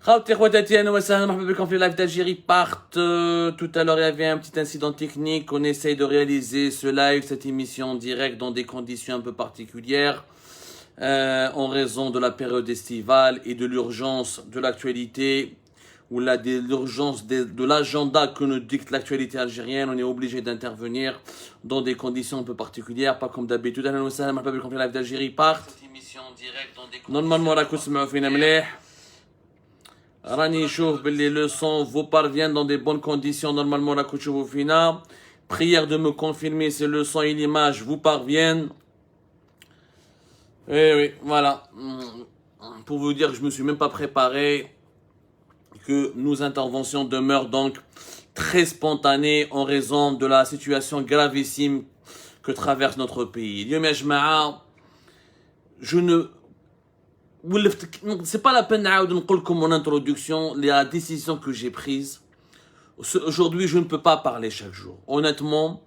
Khawti khwatati, ahlan wa sahlan, marhaba bikum fi live d'Algérie part. Tout à l'heure, il y avait un petit incident technique. On essaye de réaliser ce live, cette émission en direct dans des conditions un peu particulières en raison de la période estivale et de l'urgence de l'actualité ou de l'urgence de l'agenda que nous dicte l'actualité algérienne. On est obligé d'intervenir dans des conditions un peu particulières, pas comme d'habitude. Ahlan wa sahlan, marhaba bikum fi live d'Algérie part. Cette émission en direct dans des conditions normalement راكم تسمعوا فينا مليح. راني نشوف باللي le son vous parvient dans des bonnes conditions. Normalement, la كتشوفوا فينا. Prière de me confirmer si le son et l'image vous parviennent. Eh oui, voilà. Pour vous dire que je me suis même pas préparé, que nos interventions demeurent donc très spontanées en raison de la situation gravissime que traverse notre pays. اليوم يا جماعة, je ne c'est pas la peine de نقول لكم mon introduction, la décision que j'ai prise. Aujourd'hui, je ne peux pas parler chaque jour. Honnêtement,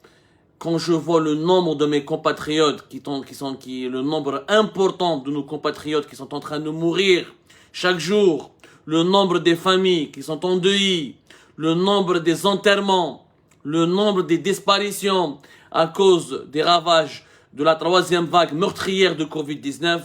quand je vois le nombre de mes compatriotes le nombre important de nos compatriotes qui sont en train de mourir chaque jour, le nombre des familles qui sont endeuillées, le nombre des enterrements, le nombre des disparitions à cause des ravages de la troisième vague meurtrière de Covid-19,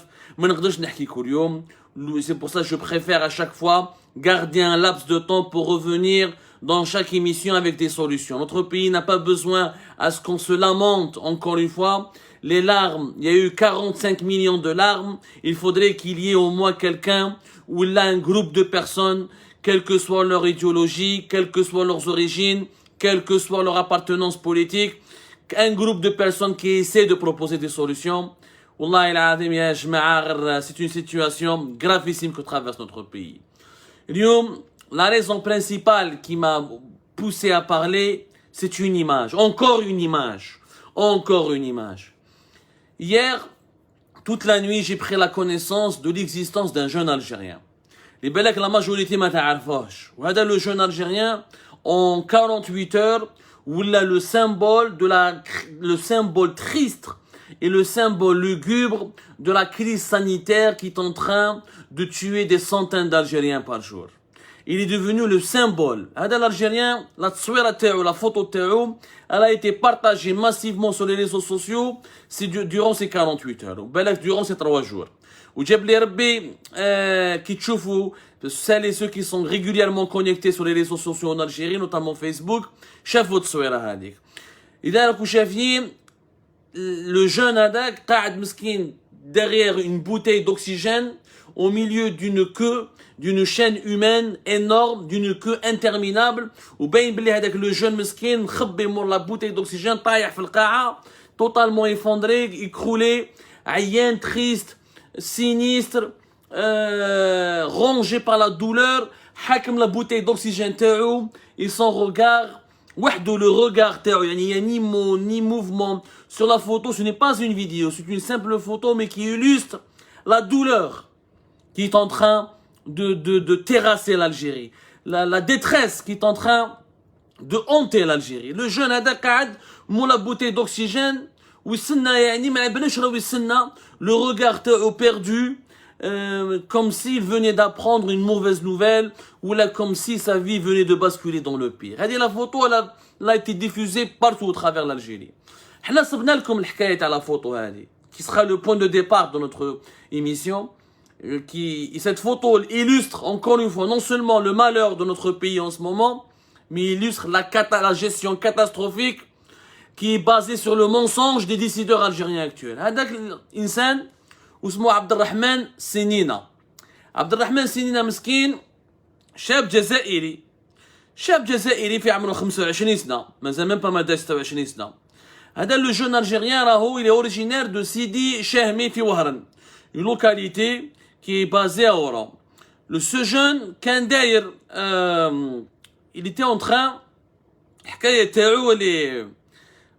c'est pour ça que je préfère à chaque fois garder un laps de temps pour revenir dans chaque émission avec des solutions. Notre pays n'a pas besoin à ce qu'on se lamente, encore une fois. Les larmes, il y a eu 45 millions de larmes. Il faudrait qu'il y ait au moins quelqu'un ou là un groupe de personnes, quelle que soit leur idéologie, quelles que soient leurs origines, quelle que soit leur appartenance politique, un groupe de personnes qui essaient de proposer des solutions. Wallahi al-azim ya jama'a, c'est une situation gravissime que traverse notre pays. La raison principale qui m'a poussé à parler, c'est une image. Encore une image. Encore une image. Hier, toute la nuit, j'ai pris la connaissance de l'existence d'un jeune Algérien. Les belek, la majorité m'a ta'arfosh. Le jeune Algérien, en 48 heures, où il a le symbole triste et le symbole lugubre de la crise sanitaire qui est en train de tuer des centaines d'Algériens par jour. Il est devenu le symbole. L'Algérien, la photo تاعو, elle a été partagée massivement sur les réseaux sociaux durant ces 48 heures. Durant ces 3 jours. وجاب لي ربي كي تشوفوا celles et ceux qui sont régulièrement connectés sur les réseaux sociaux en Algérie, notamment Facebook, شافوا التصويرة هذيك. إذا راكم شايفين le jeune هذاك قاعد مسكين derrière une bouteille d'oxygène au milieu d'une chaîne humaine énorme, d'une queue interminable, وباين بلي هذاك le jeune مسكين مخبي مور la bouteille d'oxygène طايح في القاعة, totalement effondré, écroulé, عيان, triste, sinistre, rongé par la douleur, حاكم la bouteille d'oxygène تاعو et son regard, وحده le regard تاعو, يعني il y a ni mot ni mouvement. Sur la photo, ce n'est pas une vidéo, c'est une simple photo mais qui illustre la douleur qui est en train de terrasser l'Algérie, la détresse qui est en train de hanter l'Algérie. Le jeune هذا قاعد مو la bouteille d'oxygène ويستنى, يعني ما يبانش راهو يستنى, le regard perdu, comme s'il venait d'apprendre une mauvaise nouvelle ou là comme si sa vie venait de basculer dans le pire. هذه la photo elle a été diffusée partout au travers l'Algérie. حنا صبنا لكم الحكايه تاع la photo هذه qui sera le point de départ de notre émission. Cette photo illustre encore une fois non seulement le malheur de notre pays en ce moment, mais illustre la gestion catastrophique qui est basée sur le mensonge des décideurs algériens actuels. هذاك الإنسان اسمه عبد الرحمن سنينة. عبد الرحمن سنينة مسكين شاب جزائري في عمره 25 سنة, مازال même pas ما داز 26 سنة. هذا le jeune algérien راهو il est originaire de Sidi Chahmi في وهران, une localité qui est basé à Oran. Ce jeune, il était en train,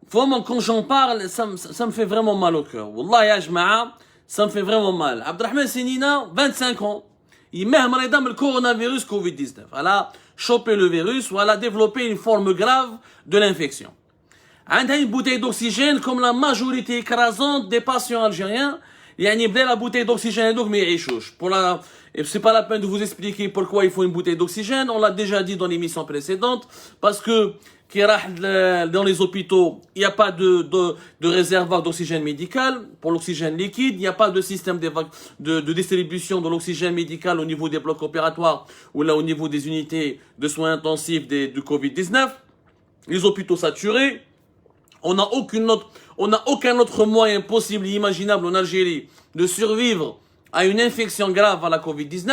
vraiment quand j'en parle, ça me fait vraiment mal au cœur. Wallah ya jma'a, ça me fait vraiment mal. Abdelrahman Senina, 25 ans, il m'a مريضة من le coronavirus Covid-19. Elle a chopé le virus ou elle a développé une forme grave de l'infection. Elle a une bouteille d'oxygène comme la majorité écrasante des patients algériens. يعني بدا لا بوتي دوكسيجين هذوك ما يعيشوش Et c'est pas la peine de vous expliquer pourquoi il faut une bouteille d'oxygène. On l'a déjà dit dans l'émission précédente. Parce que dans les hôpitaux, il n'y a pas de réservoir d'oxygène médical pour l'oxygène liquide. Il n'y a pas de système de distribution de l'oxygène médical au niveau des blocs opératoires ou là au niveau des unités de soins intensifs du Covid-19. Les hôpitaux saturés. On n'a aucun autre moyen possible et imaginable en Algérie de survivre à une infection grave à la Covid-19,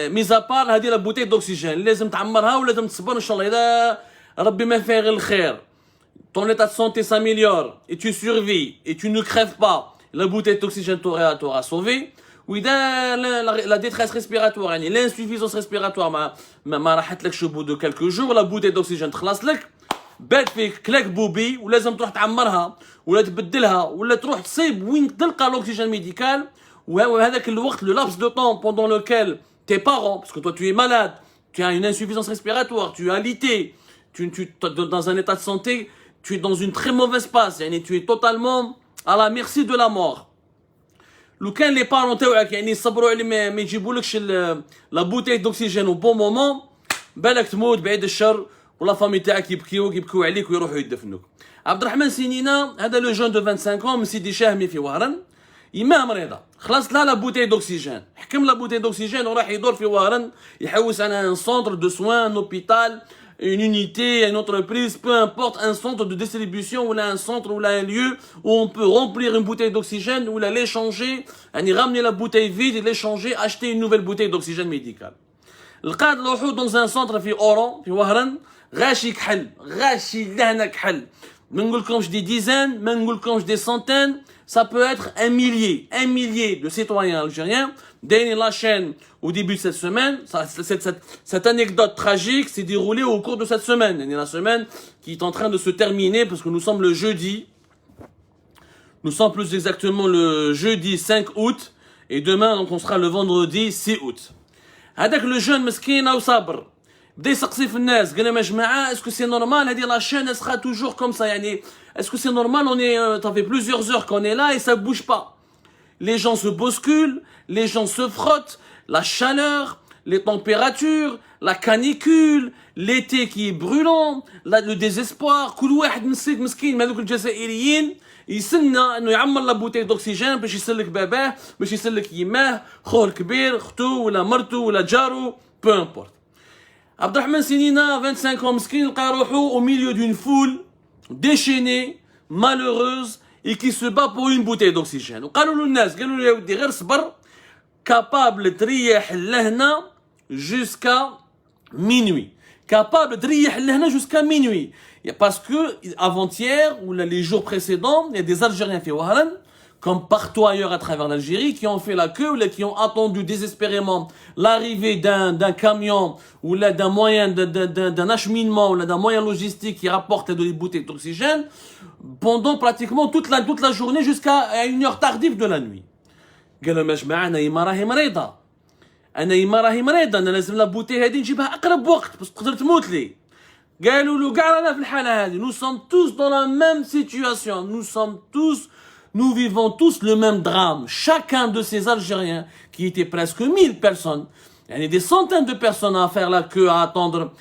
mis à part la bouteille d'oxygène. لازم تعمرها ولازم تصبر إن شاء الله إذا ربي ما فيه غير الخير. Ton état de santé s'améliore et tu survis et tu ne crèves pas. La bouteille d'oxygène t'aura sauvé. وإذا la détresse respiratoire, يعني l'insuffisance respiratoire ما راحتلكش au bout de quelques jours, la bouteille d'oxygène تخلص لك. بات فيك كلاك بوبي ولازم تروح تعمرها ولا تبدلها ولا تروح تصيب وين تلقى l'oxygène médical. وهذاك الوقت le laps de temps pendant lequel tes parents, parce que toi tu es malade, tu as une insuffisance respiratoire, tu es alité, tu dans un état de santé, tu es dans une très mauvaise passe, يعني tu es totalement à la merci de la mort. لو كان les parents تاوعك يعني يصبروا على ما يجيبولكش la bouteille d'oxygène au bon moment, بالك تموت بعيد الشر ولا فامي تاعك يبكيو عليك ويروحوا يدفنوك. عبد الرحمن سنينه هذا لو جون دو 25 ans من سيدي شاهمي في وهران، يماه مريضه خلاص لا بوتاي دوكسيجين، حكم لا بوتاي دوكسيجين وراح يدور في وهران يحوس على ان سونتر دو سوان، ان اوبيتال، une unité, une entreprise, peu importe, un centre de distribution ou là un centre ou là un lieu où on peut remplir une bouteille d'oxygène ou là l'échanger, ramener la bouteille vide et l'échanger, acheter une nouvelle bouteille d'oxygène médical. لقى روحو dans un centre في اورون في وهران غاشي كحل، غاشي لهنا كحل، ما نقولكمش دي ديزان، ما نقولكمش دي سنتين، ça peut être un millier de citoyens algériens. Dès la chaîne au début de cette semaine, cette anecdote tragique s'est déroulée au cours de cette semaine. La semaine qui est en train de se terminer parce que nous sommes le jeudi. Nous sommes plus exactement le jeudi 5 août et demain donc on sera le vendredi 6 août. هذاك le jeune مسكين أو صابر بدا يسقسي في الناس قال لهم يا جماعه اسكو سي نورمال هذه لا شين sera toujours comme ça يعني est-ce que c'est normal on est ça fait plusieurs heures qu'on est là et ça bouge pas. Les gens se bousculent, les gens se frottent, la chaleur, les températures, la canicule, l'été qui est brûlant, le désespoir. كل واحد مسكين من هذوك الجزائريين يسنى انه يعمر لا بوتي دوكسيجين باش يسلك باباه، باش يسلك يماه، خوه الكبير، اختو ولا مرته ولا جارو، peu importe. عبد الرحمن سنينه 25 ans مسكين لقى روحو au milieu d'une foule déchaînée, malheureuse et qui se bat pour une bouteille d'oxygène. وقالوا له الناس قالوا له يا ودي غير صبر capable تريح لهنا jusqu'à minuit. Capable تريح لهنا jusqu'à minuit. Parce que avant-hier ou les jours précédents, il y a des Algériens في وهران comme partout ailleurs à travers l'Algérie, qui ont fait la queue ou là, qui ont attendu désespérément l'arrivée d'un camion ou là d'un moyen d'un acheminement ou là d'un moyen logistique qui rapporte des bouteilles d'oxygène pendant pratiquement toute la journée jusqu'à une heure tardive de la nuit. قالوا يا جماعه انا يما راهي مريضه، انا لازم لا بوتي هذه نجيبها اقرب وقت باش تقدر تموت لي. قالوا له كاع رانا في الحاله هذه، nous sommes tous dans la même situation, nous vivons tous le même drame. Chacun de ces Algériens, qui étaient presque 1000 personnes, il y a des centaines de personnes à faire la queue, à attendre,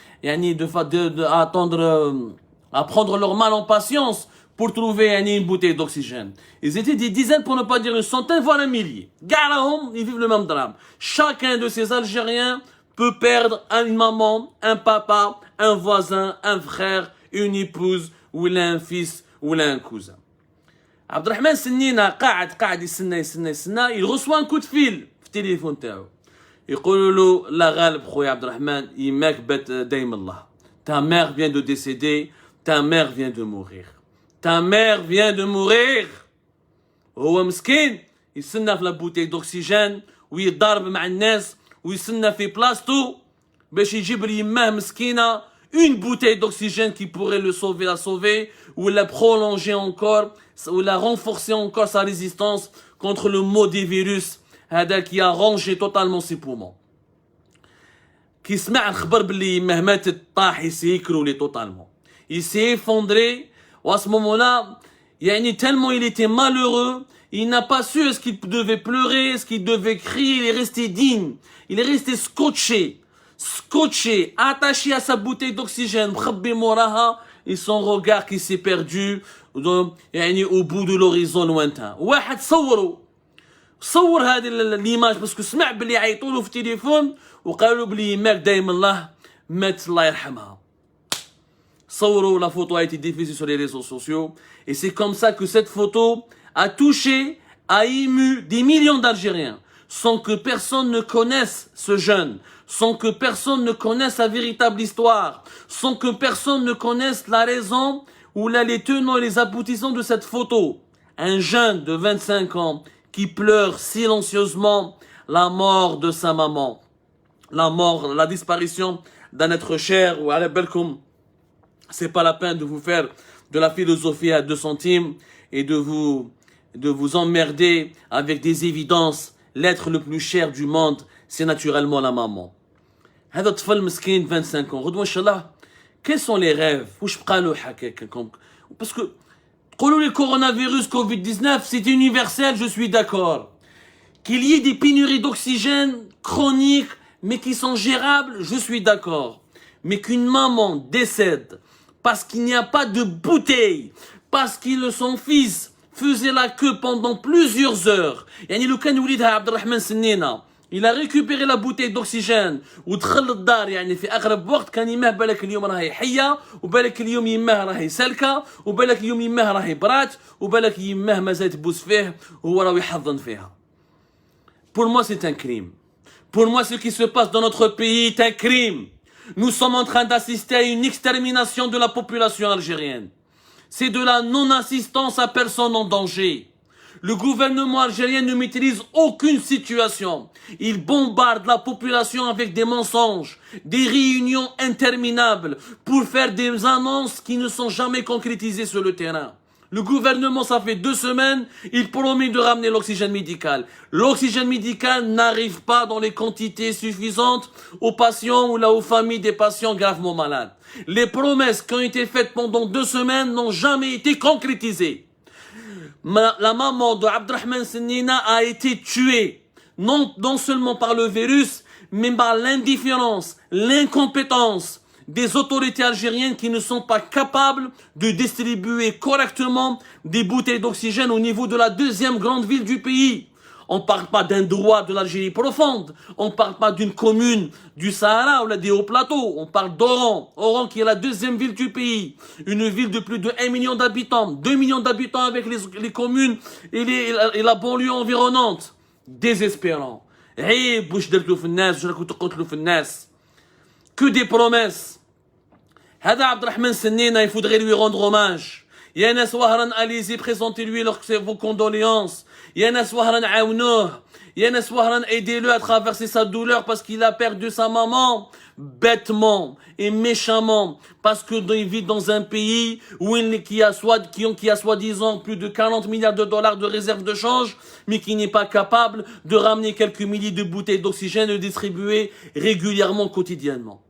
à prendre leur mal en patience pour trouver une bouteille d'oxygène. Ils étaient des dizaines, pour ne pas dire une centaine, voire un millier. Garahom, ils vivent le même drame. Chacun de ces Algériens peut perdre une maman, un papa, un voisin, un frère, une épouse, ou un fils, ou un cousin. عبد الرحمن سنينه قاعد يستنى il reçoit un coup de fil في التليفون تاعو يقولوا له لا غالب خويا عبد الرحمن يماك بات دايم الله ta mère vient de décéder, ta mère vient de mourir هو مسكين يستنى في لا بوتي دوكسيجين ويضارب مع الناس ويستنى في بلاصتو باش يجيب ليماه مسكينه une bouteille d'oxygène qui pourrait la sauver, ou la prolonger encore, ou la renforcer encore sa résistance contre le maudit virus qui a rongé totalement ses poumons. Qui سمع الخبر باللي مهمات طاح s'est écroulé totalement. Il s'est effondré, ou à ce moment-là, tellement il était malheureux, Il n'a pas su est-ce qu'il devait pleurer, est-ce qu'il devait crier, il est resté digne. Il est resté scotché, attaché à sa bouteille d'oxygène, et son regard qui s'est perdu au bout de l'horizon lointain. واحد صور هذه l'image parce que سمع بلي عيطوا له في التليفون وقالوا بلي يماك دايما الله مات الله يرحمها. صوروا, la photo a été diffusée sur les réseaux sociaux et c'est comme ça que cette photo a touché, a ému des millions d'Algériens sans que personne ne connaisse ce jeune, sans que personne ne connaisse sa véritable histoire, sans que personne ne connaisse la raison ou les tenants et les aboutissants de cette photo. Un jeune de 25 ans qui pleure silencieusement la mort de sa maman, la disparition d'un être cher. Ou ala belkoum, c'est pas la peine de vous faire de la philosophie à 2 centimes et de vous emmerder avec des évidences. L'être le plus cher du monde, c'est naturellement la maman. هذا طفل مسكين 25 ans. غدوة إن شاء الله. Quels sont les rêves? وش بقى له حكاك؟ Parce que تقولوا لي coronavirus Covid-19 c'est universel, je suis d'accord. Qu'il y ait des pénuries d'oxygène chroniques mais qui sont gérables, je suis d'accord. Mais qu'une maman décède parce qu'il n'y a pas de bouteille, parce que son fils faisait la queue pendant plusieurs heures. يعني لو كان وليدها عبد الرحمن سنينة il a récupéré la bouteille d'oxygène ودخل الدار يعني في اغرب وقت كان يماه بالك اليوم راهي حيه وبالك اليوم يماه راهي سالكه وبالك اليوم يماه راهي برات وبالك يماه مازال تبوس فيه وهو راه يحضن فيها. Pour moi c'est un crime. Pour moi ce qui se passe dans notre pays est un crime. Nous sommes en train d'assister à une extermination de la population algérienne. C'est de la non-assistance à personne en danger. Le gouvernement algérien ne maîtrise aucune situation. Il bombarde la population avec des mensonges, des réunions interminables pour faire des annonces qui ne sont jamais concrétisées sur le terrain. Le gouvernement, ça fait 2 semaines, il promet de ramener l'oxygène médical. L'oxygène médical n'arrive pas dans les quantités suffisantes aux patients ou là aux familles des patients gravement malades. Les promesses qui ont été faites pendant 2 semaines n'ont jamais été concrétisées. La maman de Abdelrahman Sennina a été tuée, non seulement par le virus, mais par l'indifférence, l'incompétence des autorités algériennes qui ne sont pas capables de distribuer correctement des bouteilles d'oxygène au niveau de la 2e grande ville du pays. On ne parle pas d'un droit de l'Algérie profonde, on ne parle pas d'une commune du Sahara ou des Hauts-Plateaux, on parle d'Oran, Oran qui est la 2e ville du pays, une ville de plus de 1 million d'habitants, 2 millions d'habitants avec les communes et la banlieue environnante. Désespérant. Que des promesses. هذا عبد الرحمن سنينة, il faudrait lui rendre hommage. يا ناس وهران allez-y, présentez-lui vos condoléances. يا ناس وهران عاونوه. يا ناس وهران aidez-le à traverser sa douleur parce qu'il a perdu sa maman bêtement et méchamment parce qu'il vit dans un pays qui a soi-disant plus de 40 milliards de dollars de réserves de change mais qui n'est pas capable de ramener quelques milliers de bouteilles d'oxygène et distribuer régulièrement, quotidiennement.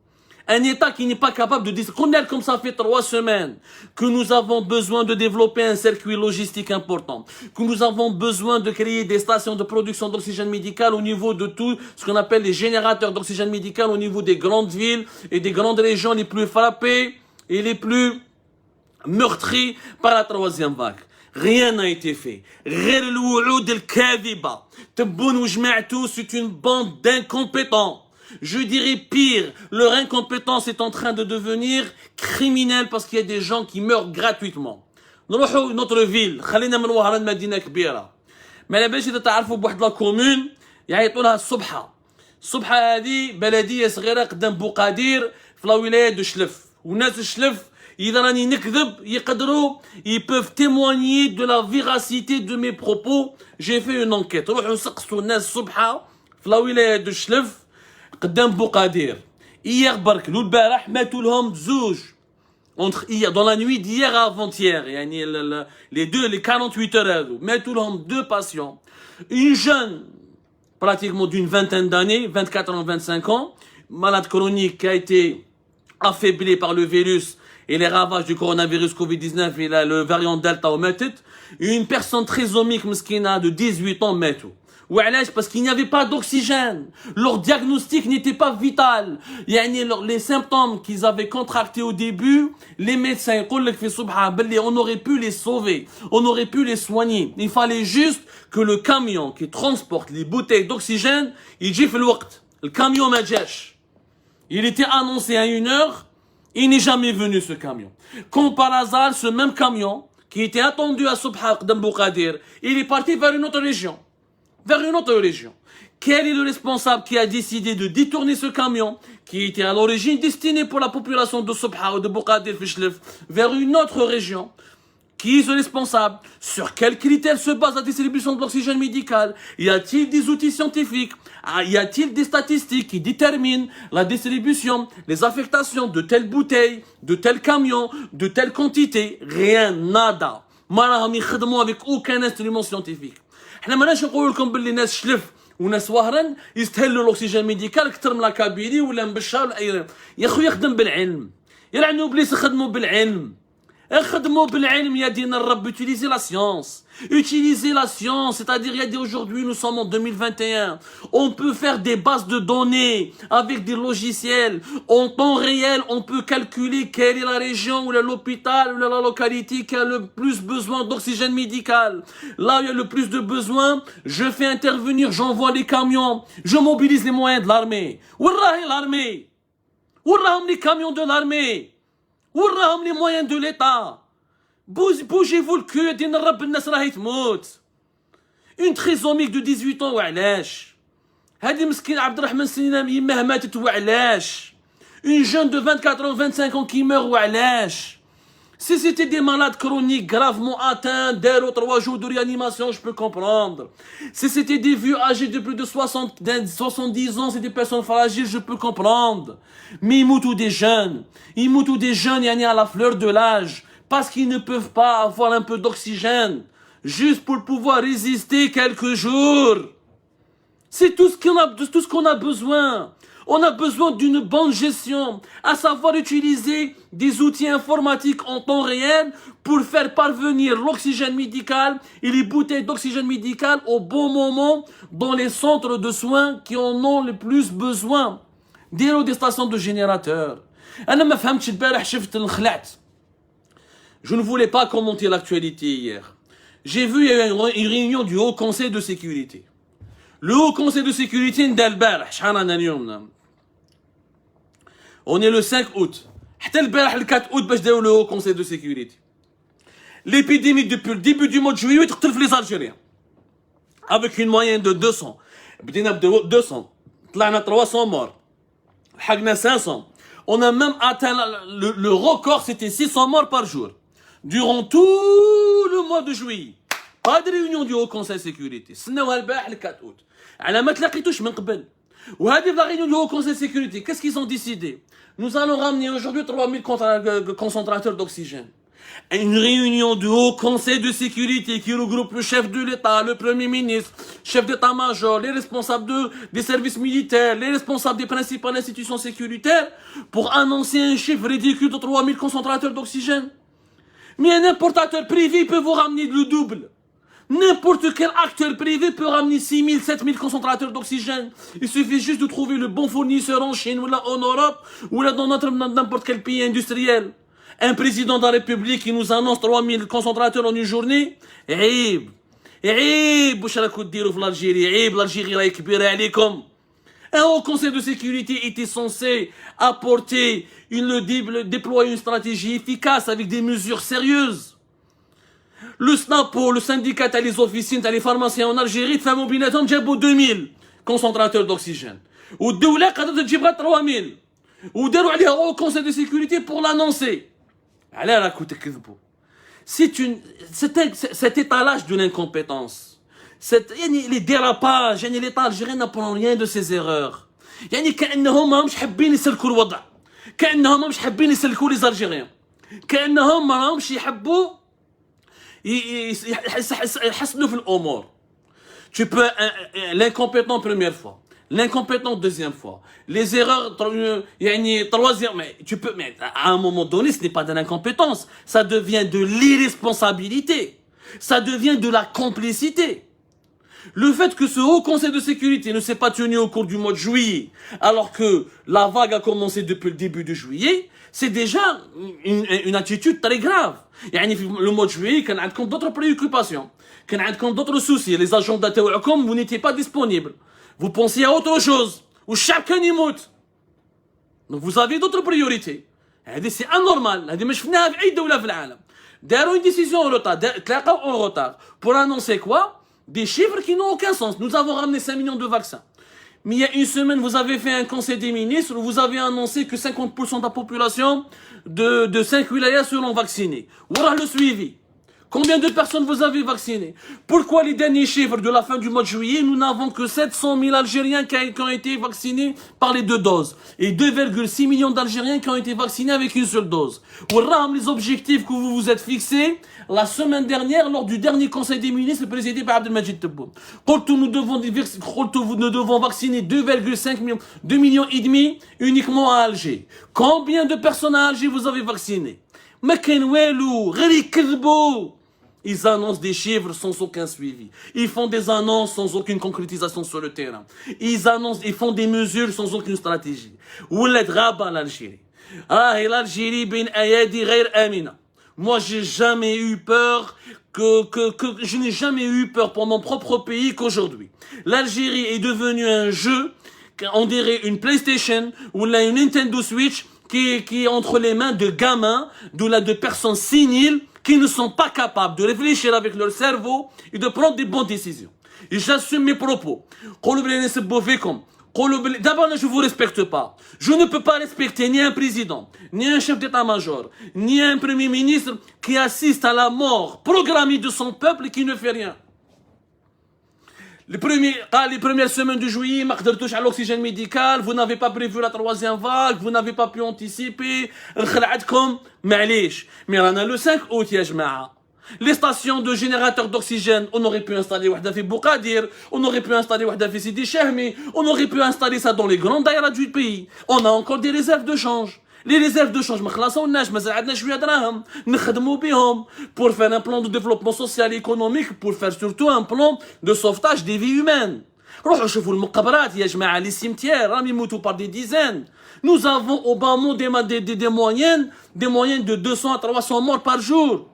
Un État qui n'est pas capable de dire, comme ça fait 3 semaines, que nous avons besoin de développer un circuit logistique important, que nous avons besoin de créer des stations de production d'oxygène médical au niveau de tout ce qu'on appelle les générateurs d'oxygène médical au niveau des grandes villes et des grandes régions les plus frappées et les plus meurtries par la 3e vague. Rien n'a été fait. C'est une bande d'incompétents. Je dirais pire, leur incompétence est en train de devenir criminelle parce qu'il y a des gens qui meurent gratuitement. نروحوا notre ville, خلينا من وهران مدينة كبيرة. ما لاباش إذا تعرفوا بواحد لا كومون يعيطوا لها الصبحة. الصبحة هذه بلدية صغيرة قدام بوقادير في لا ولاية دو شلف. وناس الشلف إذا راني نكذب يقدروا ils peuvent témoigner de la véracité de mes propos. J'ai fait une enquête. روحوا سقسوا الناس الصبحة في لا ولاية دو شلف. قدام بوقادير. Hier برك البارح ماتوا لهم 2 entre hier dans la nuit d'hier à avant-hier يعني les 48 heures هذو ماتوا لهم 2 patients. Une jeune pratiquement d'une vingtaine d'années, 24 ans, 25 ans, malade chronique qui a été affaiblie par le virus et les ravages du coronavirus Covid-19 et le variant Delta au méthode. Une personne trisomique, mskina, de 18 ans, met tout. Parce qu'il n'y avait pas d'oxygène. Leur diagnostic n'était pas vital. Les symptômes qu'ils avaient contractés au début, les médecins, on aurait pu les sauver. On aurait pu les soigner. Il fallait juste que le camion qui transporte les bouteilles d'oxygène, il gifle le waqt. Le camion Majesh. Il était annoncé à 1h. Il n'est jamais venu, ce camion. Comme par hasard, ce même camion, qui était attendu à Subha Boukadir, il est parti vers une autre région. Vers une autre région. Quel est le responsable qui a décidé de détourner ce camion, qui était à l'origine destiné pour la population de Subha ou de Boukadir Fishlef, vers une autre région? Qui est le responsable? Sur quels critères se base la distribution de l'oxygène médical? Y a-t-il des outils scientifiques? Y a-t-il des statistiques qui déterminent la distribution, les affectations de telle bouteille, de tel camion, de telle quantité? Rien, nada. ما يخدموا avec aucun instrument scientifique. احنا ماناش نقول لكم باللي ناس شلف وناس وهران يستهلوا الاكسجين ميديكال اكثر من لاكابيلي ولا مبشر ولا اي. يا خويا خدم بالعلم. يلعنوا ابليس خدموا بالعلم. خدموا بالعلم يا دين الرب. Utilisez la science. Utilisez la science, c'est-à-dire aujourd'hui nous sommes en 2021, on peut faire des bases de données avec des logiciels, en temps réel on peut calculer quelle est la région ou l'hôpital ou la localité qui a le plus besoin d'oxygène médical. Là où il y a le plus de besoin, je fais intervenir, j'envoie les camions, je mobilise les moyens de l'armée. Wallahi l'armée, Wallahum les camions de l'armée, Wallahum les moyens de l'État. Bougez-vous le cul, دين الرب الناس راهي تموت. Une trisomique de 18 ans وعلاش؟ هذه مسكين عبد الرحمن سنينة يماه ماتت وعلاش؟ Une jeune de 24 ans, 25 ans qui meurt وعلاش؟ Si c'était des malades chroniques gravement atteints, 2 ou 3 jours de réanimation, je peux comprendre. Si c'était des vieux âgés de plus de 70 ans, c'est des personnes fragiles, je peux comprendre. Mais ils moutent des jeunes. Ils moutent des jeunes, à la fleur de l'âge. Parce qu'ils ne peuvent pas avoir un peu d'oxygène, juste pour pouvoir résister quelques jours. C'est tout ce qu'on a besoin. On a besoin d'une bonne gestion, à savoir utiliser des outils informatiques en temps réel pour faire parvenir l'oxygène médical et les bouteilles d'oxygène médical au bon moment dans les centres de soins qui en ont le plus besoin. ديروا des stations de générateurs. أنا ما فهمتش البارح شفت الخلعت. Je ne voulais pas commenter l'actualité hier. J'ai vu il y a eu une réunion du Haut Conseil de sécurité. Le Haut Conseil de sécurité on est le 5 août. حتى البارح le 4 août باش داو le Haut Conseil de sécurité. L'épidémie depuis le début du mois de juillet تقتل les Algériens. Avec une moyenne de 200. بدينا ب 200. طلعنا 300 morts. حقنا 500. On a même atteint le record, c'était 600 morts par jour. Durant tout le mois de juillet. Pas de réunion du Haut Conseil de sécurité. سناوها البارح le 4 août. على ما تلاقيتوش من قبل. وهذه la réunion du Haut Conseil de sécurité, qu'est-ce qu'ils ont décidé? Nous allons ramener aujourd'hui 3000 concentrateurs d'oxygène. Une réunion du Haut Conseil de sécurité qui regroupe le chef de l'État, le Premier ministre, chef d'état-major, les responsables des services militaires, les responsables des principales institutions sécuritaires, pour annoncer un chiffre ridicule de 3000 concentrateurs d'oxygène. Mais un importateur privé peut vous ramener le double. N'importe quel acteur privé peut ramener 6000, 7000 concentrateurs d'oxygène. Il suffit juste de trouver le bon fournisseur en Chine ou là en Europe ou là dans n'importe quel pays industriel. Un président de la République qui nous annonce 3000 concentrateurs en une journée. عيب. عيب واش راكم ديروا في l'Algérie. عيب l'Algérie راهي كبيرة عليكم. Un haut conseil de sécurité était censé apporter déployer une stratégie efficace avec des mesures sérieuses. Le SNAPO, le syndicat, les officines, les pharmaciens en Algérie, فهموا بيناتهم جابوا 2000 concentrateurs d'oxygène. والدولة قادرة تجيبها 3000. وداروا عليها au conseil de sécurité pour l'annoncer. علاه راكم تكذبوا. Cet étalage de l'incompétence. Les dérapages, l'État algérien n'apprend rien de ses erreurs. كأنهم ماهمش حابين يسلكوا الوضع. كأنهم ماهمش حابين يسلكوا les Algériens. كأنهم ماهمش يحبوا يحسنوا في الأمور. Tu peux l'incompétent première fois, l'incompétent deuxième fois, les erreurs troisième, mais à un moment donné ce n'est pas de l'incompétence, ça devient de l'irresponsabilité. Ça devient de la complicité. Le fait que ce Haut Conseil de sécurité ne s'est pas tenu au cours du mois de juillet, alors que la vague a commencé depuis le début de juillet, c'est déjà une attitude très grave. Le mois de juillet, il y a d'autres préoccupations, il y a d'autres soucis. Les agendas تاوعكم, vous n'étiez pas disponibles. Vous pensiez à autre chose, où chacun y moute. Donc vous avez d'autres priorités. C'est anormal. هذه ما شفناها في أي دولة في العالم. داروا une décision en retard, تلاقوا en retard. Pour annoncer quoi? Des chiffres qui n'ont aucun sens. Nous avons ramené 5 millions de vaccins. Mais il y a une semaine, vous avez fait un conseil des ministres où vous avez annoncé que 50% de la population de 5 wilayas seront vaccinés. Voilà le suivi. Combien de personnes vous avez vaccinées? Pourquoi les derniers chiffres de la fin du mois de juillet, nous n'avons que 700 000 Algériens qui ont été vaccinés par les 2 doses et 2,6 millions d'Algériens qui ont été vaccinés avec une seule dose. Voilà les objectifs que vous vous êtes fixés la semaine dernière lors du dernier conseil des ministres présidé par Abdelmajid Tebboune. Nous devons vacciner 2,5 millions, 2 millions et demi uniquement à Alger. Combien de personnes à Alger vous avez vaccinées? Ils annoncent des chiffres sans aucun suivi. Ils font des annonces sans aucune concrétisation sur le terrain. Ils font des mesures sans aucune stratégie. l'Algérie. L'Algérie بين أيادي غير آمنة. Moi, j'ai jamais eu peur je n'ai jamais eu peur pour mon propre pays qu'aujourd'hui. L'Algérie est devenue un jeu, on dirait une PlayStation ou une Nintendo Switch qui est entre les mains de gamins, de personnes séniles qui ne sont pas capables de réfléchir avec leur cerveau et de prendre des bonnes décisions. Et j'assume mes propos. D'abord, je ne vous respecte pas. Je ne peux pas respecter ni un président, ni un chef d'état-major, ni un premier ministre qui assiste à la mort programmée de son peuple et qui ne fait rien. Les premières semaines de juillet, à l'oxygène médical, vous n'avez pas prévu la 3e vague, vous n'avez pas pu anticiper. Mais on a le 5 août, ya jma'a. Les stations de générateurs d'oxygène, on aurait pu installer wahda fi Boukadir, on aurait pu installer wahda fi Sidi Chahmi, on aurait pu installer ça dans les grandes daïras du pays. On a encore des réserves de change. Les réserves de change, pour faire un plan de développement social et économique, pour faire surtout un plan de sauvetage des vies humaines. Les cimetières, par des dizaines. Nous avons au bas mot des moyennes de 200 à 300 morts par jour.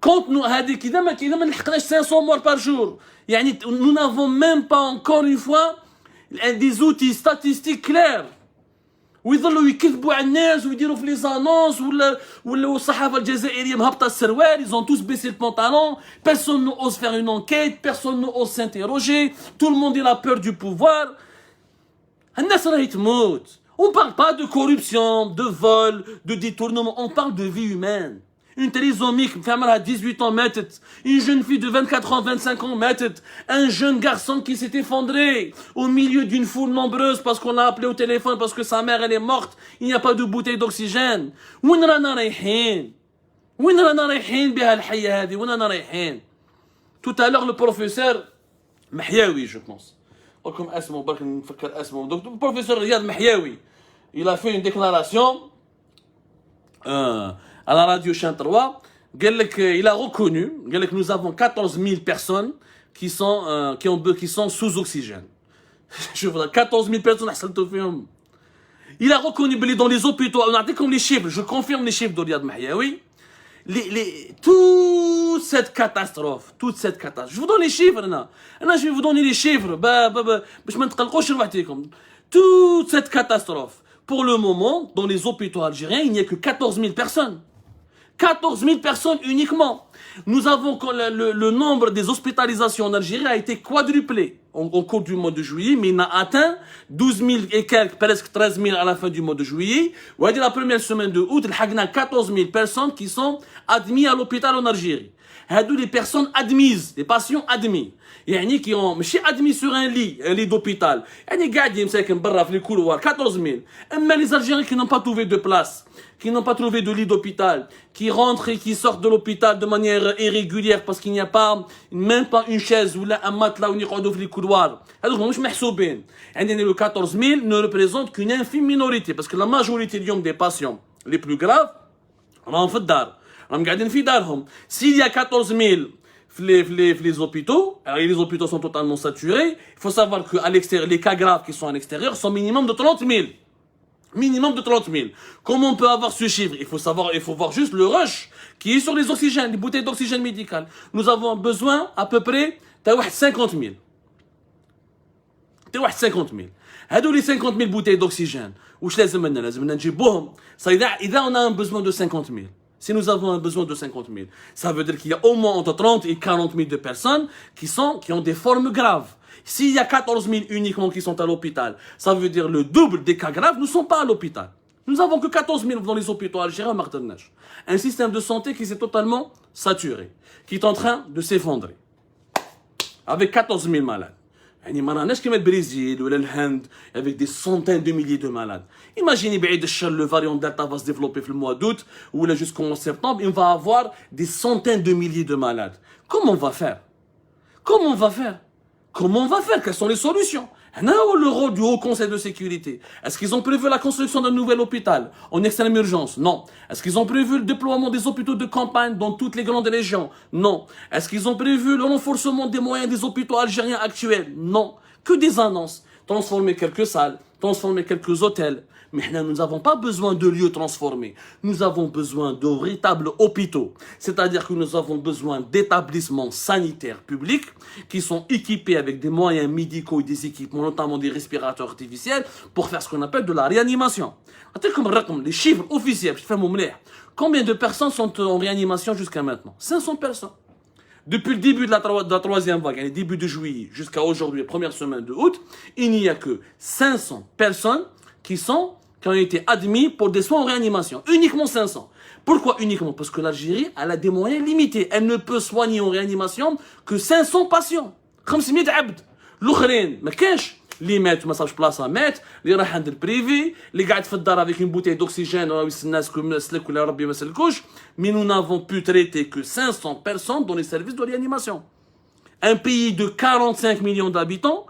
Quand nous, 500 morts par jour. Nous n'avons même pas encore une fois des outils statistiques clairs. ويظلوا يكذبوا على الناس ويديروا في لي زانونس ولا الصحافه الجزائريه مهبطه السروال. Ils ont tous baissé le pantalon. Personne n'ose faire une enquête, personne n'ose s'interroger. Tout le monde a la peur du pouvoir. الناس راهي تموت. On parle pas de corruption, de vol, de détournement, on parle de vie humaine. Une trisomie qui a 18 ans, une jeune fille de 24 ans, 25 ans, un jeune garçon qui s'est effondré au milieu d'une foule nombreuse parce qu'on l'a appelé au téléphone parce que sa mère elle est morte, il n'y a pas de bouteille d'oxygène. وين رانا رايحين؟ وين رانا رايحين بها الحياة هذه؟ وين رانا رايحين؟ Tout à l'heure le professeur Mahyaoui, je pense. Comme اسمه برك نفكر اسمه. Donc le professeur Riyad Mahyaoui, il a fait une déclaration à la radio Chien 3, il a reconnu que nous avons 14 000 personnes qui sont sous oxygène. Je vois 14 000 personnes. Il a reconnu dans les hôpitaux, on a dit comme les chiffres, je confirme les chiffres de Riyad Mahyaoui, toute cette catastrophe, je vous donne les chiffres, je vais vous donner les chiffres, toute cette catastrophe. Pour le moment, dans les hôpitaux algériens, il n'y a que 14 000 personnes. 14 000 personnes uniquement. Nous avons le nombre des hospitalisations en Algérie a été quadruplé au cours du mois de juillet, mais il a atteint 12 000 et quelques, presque 13 000 à la fin du mois de juillet. Ou à dire la première semaine de août, il y a 14 000 personnes qui sont admises à l'hôpital en Algérie. هادو les personnes admises, les patients admis. يعني qui ont ماشي admis sur un lit d'hôpital. يعني قاعدين مساكن برا في les couloirs 14 000. أما les Algériens qui n'ont pas trouvé de place, qui n'ont pas trouvé de lit d'hôpital, qui rentrent et qui sortent de l'hôpital de manière irrégulière parce qu'il n'y a pas même pas une chaise ou là un matelas où ils يقعدوا في les couloirs. هادوك مش محسوبين. يعني le 14 000 ne représente qu'une infime minorité parce que la majorité des patients les plus graves راهم في الدار. راهم قاعدين في دارهم. S'il y a 14 000 les hôpitaux, alors les hôpitaux sont totalement saturés, il faut savoir qu'à l'extérieur, les cas graves qui sont à l'extérieur sont minimum de 30 000. Minimum de 30 000. Comment on peut avoir ce chiffre? Il faut voir juste le rush qui est sur les oxygènes, les bouteilles d'oxygène médical. Nous avons besoin à peu près de 50 000. 50 000. هادو les 50 000 bouteilles d'oxygène. واش لازم نجيبوهم. إذا on a un besoin de 50 000. Si nous avons un besoin de 50 000, ça veut dire qu'il y a au moins entre 30 et 40 000 de personnes qui ont des formes graves. S'il y a 14 000 uniquement qui sont à l'hôpital, ça veut dire le double des cas graves ne sont pas à l'hôpital. Nous n'avons que 14 000 dans les hôpitaux algériens, Martinage. Un système de santé qui s'est totalement saturé, qui est en train de s'effondrer. Avec 14 000 malades. يعني ما راناش كيما البرازيل ولا الهند avec des centaines de milliers de malades. Imaginez بعيد الشر le variant Delta va se développer في الموis d'août ou là jusqu'en septembre, on va avoir des centaines de milliers de malades. Comment on va faire? Comment on va faire? Comment on va faire? Quelles sont les solutions? Le rôle du Haut Conseil de sécurité. Est-ce qu'ils ont prévu la construction d'un nouvel hôpital en extrême urgence? Non. Est-ce qu'ils ont prévu le déploiement des hôpitaux de campagne dans toutes les grandes régions? Non. Est-ce qu'ils ont prévu le renforcement des moyens des hôpitaux algériens actuels? Non. Que des annonces. Transformer quelques salles, transformer quelques hôtels. Mais nous n'avons pas besoin de lieux transformés. Nous avons besoin de véritables hôpitaux. C'est-à-dire que nous avons besoin d'établissements sanitaires publics qui sont équipés avec des moyens médicaux et des équipements, notamment des respirateurs artificiels, pour faire ce qu'on appelle de la réanimation. Les chiffres officiels, combien de personnes sont en réanimation jusqu'à maintenant? 500 personnes. Depuis le début de la troisième vague, le début de juillet jusqu'à aujourd'hui, première semaine de août, il n'y a que 500 personnes qui ont été admis pour des soins en réanimation. Uniquement 500. Pourquoi uniquement? Parce que l'Algérie, elle a des moyens limités. Elle ne peut soigner en réanimation que 500 patients. 500 عبد. الآخرين ما كاش. اللي مات ما صابش بلاصه مات، اللي راح عند البريفي، اللي قاعد في الدار avec une bouteille d'oxygène ولا يستنى اسكو يسلك ولا ربي ما يسلكوش. Mais nous n'avons pu traiter que 500 personnes dans les services de réanimation. Un pays de 45 millions d'habitants,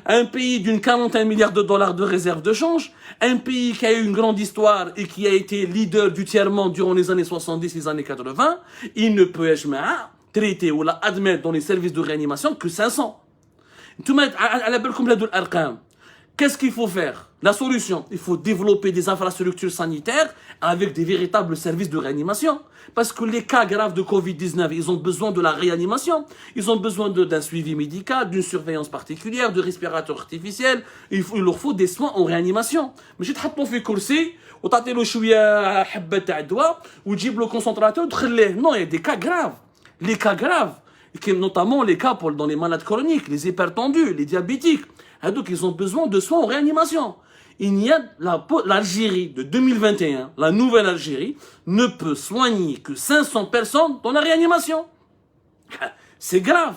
un pays d'une quarantaine de milliards de dollars de réserves de change, un pays qui a eu une grande histoire et qui a été leader du tiers-monde durant les années 70 et les années 80, il ne peut traiter ou admettre dans les services de réanimation que 500. Qu'est-ce qu'il faut faire? La solution, il faut développer des infrastructures sanitaires avec des véritables services de réanimation. Parce que les cas graves de Covid-19, ils ont besoin de la réanimation. Ils ont besoin d'un suivi médical, d'une surveillance particulière, de respirateurs artificiels. Il leur faut des soins en réanimation. Mais je تحطوا في كرسي وتعطي له شويه حبه تاع دواء وتجيب له concentrateur وتخليه. Non, il y a des cas graves. Les cas graves, notamment les cas dans les malades chroniques, les hypertendus, les diabétiques. Donc ils ont besoin de soins en réanimation. Il y a l'Algérie de 2021, la nouvelle Algérie, ne peut soigner que 500 personnes dans la réanimation. C'est grave.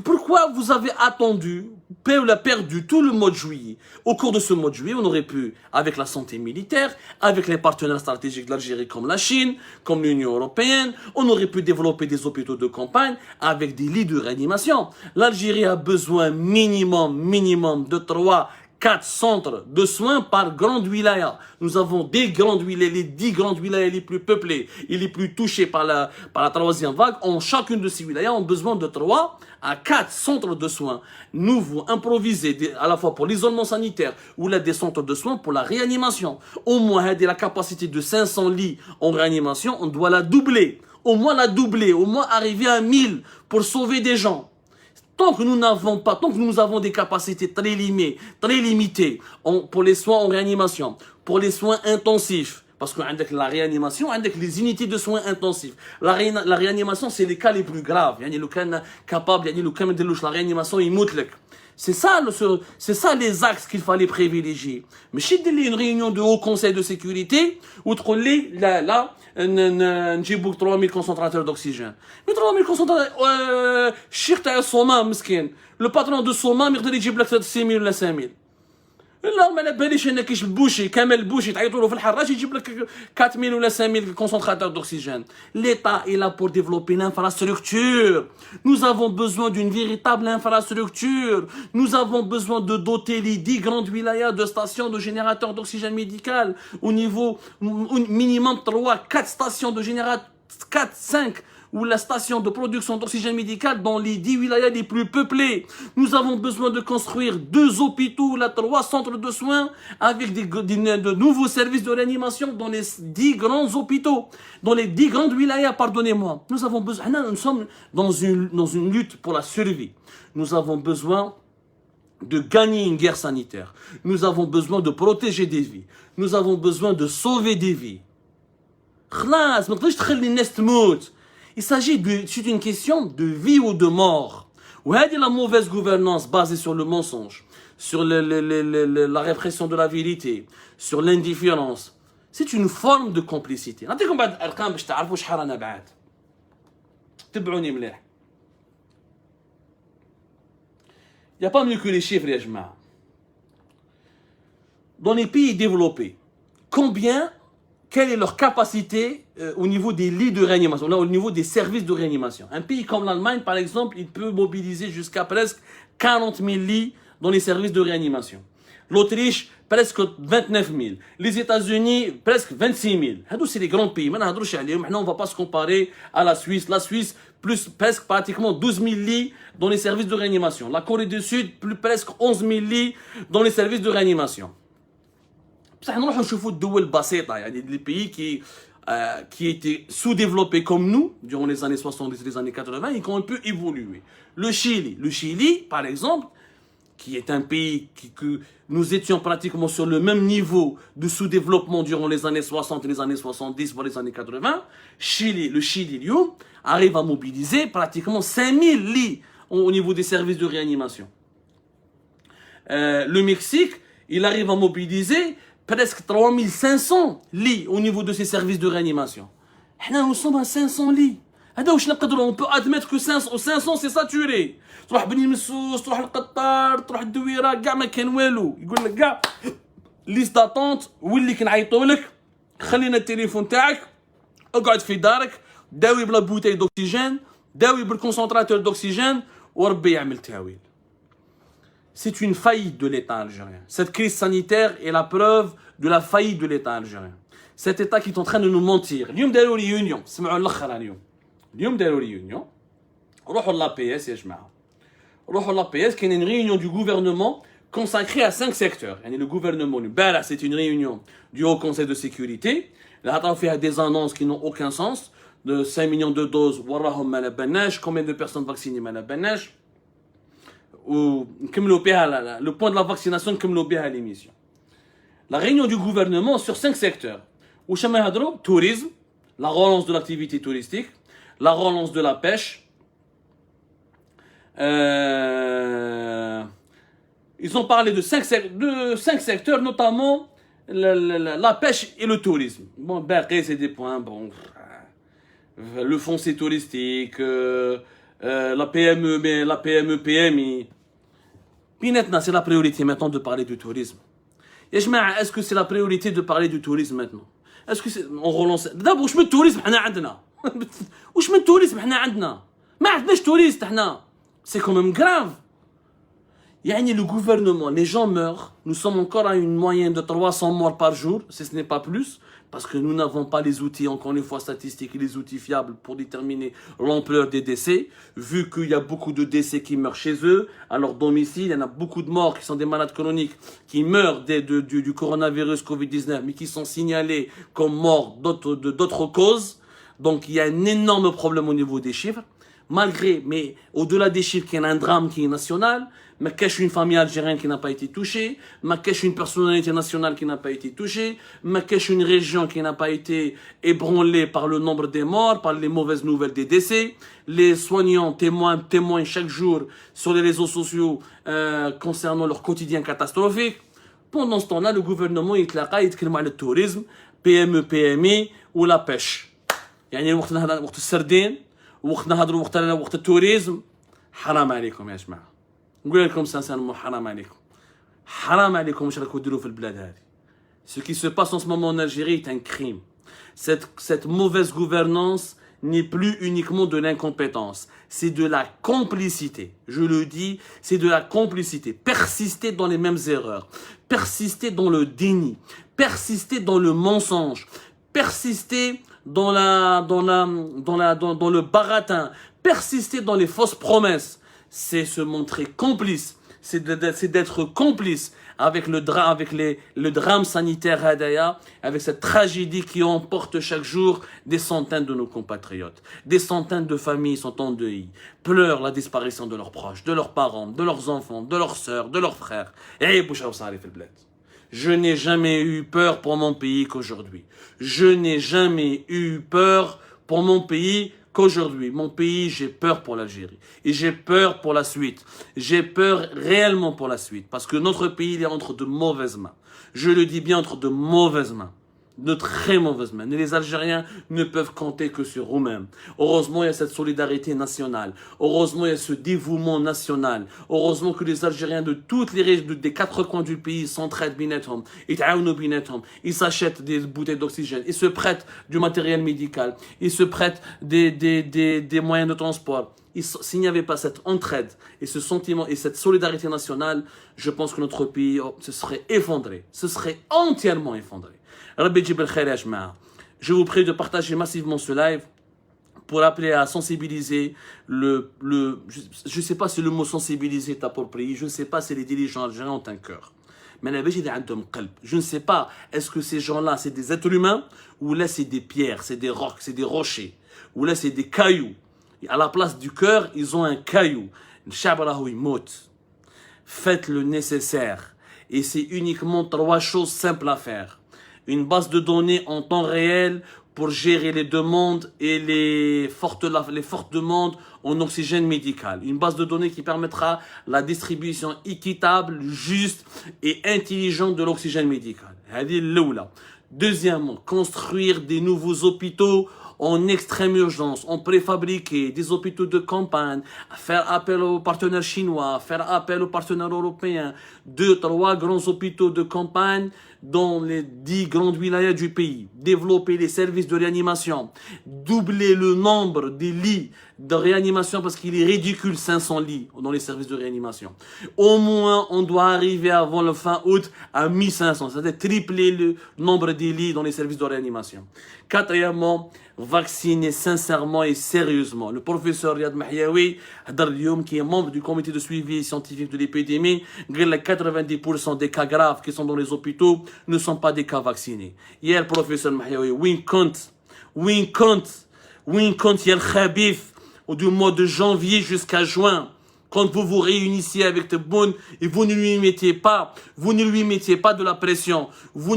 Pourquoi vous avez attendu, perdu tout le mois de juillet? Au cours de ce mois de juillet, on aurait pu, avec la santé militaire, avec les partenaires stratégiques de l'Algérie comme la Chine, comme l'Union européenne, on aurait pu développer des hôpitaux de campagne avec des lits de réanimation. L'Algérie a besoin minimum de 4 centres de soins par grande wilaya. Nous avons des grandes wilayas, les 10 grandes wilayas les plus peuplées et les plus touchées par la troisième vague. En chacune de ces wilayas, ont besoin de 3 à 4 centres de soins nouveaux, improvisés, à la fois pour l'isolement sanitaire ou là des centres de soins pour la réanimation. Au moins, la capacité de 500 lits en réanimation, on doit la doubler. Au moins arriver à 1000 pour sauver des gens. Tant que nous avons des capacités très limitées pour les soins en réanimation, pour les soins intensifs, parce que la réanimation, avec les unités de soins intensifs, la réanimation, c'est les cas les plus graves. Il y a le cas capable, il y a le cas de la réanimation, il moute. C'est ça les axes qu'il fallait privilégier. Mais si il y a une réunion de Haut Conseil de sécurité, où là, j'ai 3000 concentrateurs d'oxygène. Mais 3000 concentrateurs, le patron de Soma, il y a 6000 ou 5000. لا ما على باليش انا كاش البوشي كامل البوشي تعيطوا له في الحراش يجيب لك 4000 ولا 5000 concentrateurs d'oxygène. L'État est là pour développer l'infrastructure. Nous avons besoin d'une véritable infrastructure. Nous avons besoin de doter les 10 grandes wilayas de stations de générateurs d'oxygène médical au niveau minimum 3, 4 stations de générateurs, 4, 5 ou la station de production d'oxygène médical dans les 10 wilayas les plus peuplés. Nous avons besoin de construire 2 hôpitaux, 3 centres de soins avec de nouveaux services de réanimation dans les 10 grands hôpitaux, dans les 10 grandes wilayas, pardonnez-moi. Nous avons besoin, nous sommes dans une lutte pour la survie. Nous avons besoin de gagner une guerre sanitaire. Nous avons besoin de protéger des vies. Nous avons besoin de sauver des vies. خلاص ما تقدرش تخلي الناس تموت. Il s'agit c'est une question de vie ou de mort. وهذه la mauvaise gouvernance basée sur le mensonge, sur la répression de la vérité, sur l'indifférence. C'est une forme de complicité. نعطيكم بعض الارقام باش تعرفوا شحال رانا بعاد. تبعوني مليح. Il n'y a pas mieux que les chiffres يا جماعة. Dans les pays développés, quelle est leur capacité au niveau des lits de réanimation, au niveau des services de réanimation. Un pays comme l'Allemagne, par exemple, il peut mobiliser jusqu'à presque 40 000 lits dans les services de réanimation. L'Autriche, presque 29 000. Les États-Unis, presque 26 000. C'est les grands pays. Maintenant, on ne va pas se comparer à la Suisse. La Suisse, presque pratiquement 12 000 lits dans les services de réanimation. La Corée du Sud, presque 11 000 lits dans les services de réanimation. بصح نروحوا نشوفوا الدول البسيطه يعني les pays qui étaient sous-développés comme nous durant les années 70 et les années 80 et qui ont un peu évolué. Le Chili par exemple, qui est un pays que nous étions pratiquement sur le même niveau de sous-développement durant les années 60 et les années 70 voire les années 80, le Chili arrive à mobiliser pratiquement 5000 lits au niveau des services de réanimation. Le Mexique, il arrive à mobiliser presque 3500 lits au niveau de ces services de réanimation. Nous sommes à 500 lits. On peut admettre que 500 c'est saturé. تروح بني مسوس تروح القطار تروح الدويره كاع ما كان والو يقول لك كاع ليست داتونت واللي كنعيطوا لك خلينا التليفون تاعك اقعد في دارك داوي بلا بوتاي دوكسيجين داوي بالكونسنتراتور دوكسيجين وربي يعمل تاويل. C'est une faillite de l'État algérien. Cette crise sanitaire est la preuve de la faillite de l'État algérien. Cet État qui est en train de nous mentir. اليوم داروا لي يونيون سمعوا الاخر اليوم داروا لي يونيون روحوا لا بي اس يا جماعه روحوا لا بي اس كاين une réunion du gouvernement consacrée à 5 secteurs. يعني le gouvernement امبارح c'est une réunion du Haut Conseil de sécurité. اللي عطاو فيها des annonces qui n'ont aucun sens de 5 millions de doses وراهم ما على بالناش combien de personnes vaccinées ما على بالناش le point de la vaccination à l'émission. La réunion du gouvernement sur 5 secteurs. Tourisme, la relance de l'activité touristique, la relance de la pêche. Ils ont parlé de 5 secteurs, notamment la pêche et le tourisme. Bon, c'est des points. Bon, le foncier touristique, la PME, PMI. C'est la priorité maintenant de parler du tourisme. Est-ce que c'est la priorité de parler du tourisme maintenant? Est-ce que on relance? D'abord, je mets le tourisme, وش من tourisme احنا عندنا؟ ما عندناش touriste احنا. C'est quand même grave. يعني le gouvernement, les gens meurent. Nous sommes encore à une moyenne de 300 morts par jour, si ce n'est pas plus. Parce que nous n'avons pas les outils, encore une fois statistiques, les outils fiables pour déterminer l'ampleur des décès. Vu qu'il y a beaucoup de décès qui meurent chez eux, à leur domicile, il y en a beaucoup de morts qui sont des malades chroniques, qui meurent du coronavirus Covid-19, mais qui sont signalés comme morts d'autres causes. Donc il y a un énorme problème au niveau des chiffres. Malgré, mais au-delà des chiffres, qu'il y a un drame qui est national, mais cache une famille algérienne qui n'a pas été touchée, mais cache une personnalité nationale qui n'a pas été touchée, mais cache une région qui n'a pas été ébranlée par le nombre des morts, par les mauvaises nouvelles des décès. Les soignants témoignent chaque jour sur les réseaux sociaux concernant leur quotidien catastrophique. Pendant ce temps-là, le gouvernement il يتكلم le tourisme, PME, PMI ou la pêche. يعني وقت السردين وقت نهضروا وقت التوريزم حرام عليكم يا جماعه نقول لكم سانسيرمون حرام عليكم حرام عليكم واش راكم ديروا في البلاد هذه. Ce qui se passe en ce moment en Algérie est un crime. Cette mauvaise gouvernance n'est plus uniquement de l'incompétence, c'est de la complicité. Je le dis, c'est de la complicité. Persister dans les mêmes erreurs, persister dans le déni, persister dans le mensonge, persister dans le baratin, persister dans les fausses promesses, c'est se montrer complice, c'est d'être complice avec le drame sanitaire Hadaya, avec cette tragédie qui emporte chaque jour des centaines de nos compatriotes. Des centaines de familles sont en deuil, pleurent la disparition de leurs proches, de leurs parents, de leurs enfants, de leurs sœurs, de leurs frères. Je n'ai jamais eu peur pour mon pays qu'aujourd'hui. Je n'ai jamais eu peur pour mon pays qu'aujourd'hui. Mon pays, j'ai peur pour l'Algérie. Et j'ai peur pour la suite. J'ai peur réellement pour la suite. Parce que notre pays, il est entre de mauvaises mains. Je le dis bien, entre de mauvaises mains. De très mauvaises mains. Et les Algériens ne peuvent compter que sur eux-mêmes. Heureusement, il y a cette solidarité nationale. Heureusement, il y a ce dévouement national. Heureusement que les Algériens de toutes les régions, des quatre coins du pays s'entraident binethom. Ils s'achètent des bouteilles d'oxygène. Ils se prêtent du matériel médical. Ils se prêtent des moyens de transport. S'il n'y avait pas cette entraide et ce sentiment et cette solidarité nationale, je pense que notre pays se serait effondré. Se serait entièrement effondré. Je vous prie de partager massivement ce live pour appeler à sensibiliser je ne sais pas si le mot sensibiliser est approprié, je ne sais pas si les dirigeants algériens ont un cœur. Mais je ne sais pas, est-ce que ces gens-là, c'est des êtres humains ou là c'est des pierres, c'est des rocs, c'est des rochers, ou là c'est des cailloux. Et à la place du cœur, ils ont un caillou. Faites le nécessaire. Et c'est uniquement 3 choses simples à faire. Une base de données en temps réel pour gérer les demandes et les fortes demandes en oxygène médical. Une base de données qui permettra la distribution équitable, juste et intelligente de l'oxygène médical. Deuxièmement, construire des nouveaux hôpitaux en extrême urgence, en préfabriqué, des hôpitaux de campagne, faire appel aux partenaires chinois, faire appel aux partenaires européens, 2-3 grands hôpitaux de campagne dans les 10 grandes wilayas du pays, développer les services de réanimation, doubler le nombre des lits de réanimation parce qu'il est ridicule 500 lits dans les services de réanimation. Au moins, on doit arriver avant le fin août à 1500, c'est-à-dire tripler le nombre des lits dans les services de réanimation. Quatrièmement, vacciner sincèrement et sérieusement. Le professeur Riyad Mahyaoui, qui est membre du comité de suivi scientifique de l'épidémie, 90% des cas graves qui sont dans les hôpitaux ne sont pas des cas vaccinés. Hier, le professeur Mahyaoui, win compte, yel khabif, du mois de janvier jusqu'à juin, quand vous vous réunissez avec Tebboune et vous ne lui mettiez pas de la pression, vous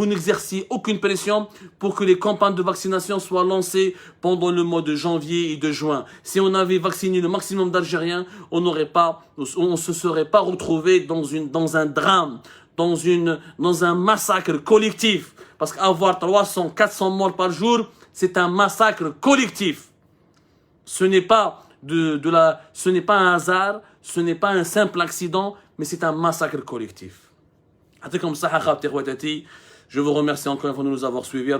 n'exerciez aucune pression pour que les campagnes de vaccination soient lancées pendant le mois de janvier et de juin. Si on avait vacciné le maximum d'Algériens, on se serait pas retrouvé dans un drame, dans un massacre collectif. Parce qu'avoir 300, 400 morts par jour, c'est un massacre collectif. Ce n'est pas un hasard, ce n'est pas un simple accident, mais c'est un massacre collectif. Je vous remercie encore une fois de nous avoir suivis.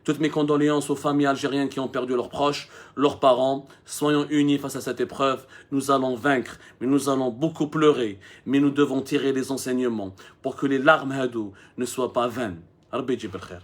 Toutes mes condoléances aux familles algériennes qui ont perdu leurs proches, leurs parents. Soyons unis face à cette épreuve. Nous allons vaincre, mais nous allons beaucoup pleurer. Mais nous devons tirer les enseignements pour que les larmes hadou ne soient pas vaines. Rabbi Jibel Khair.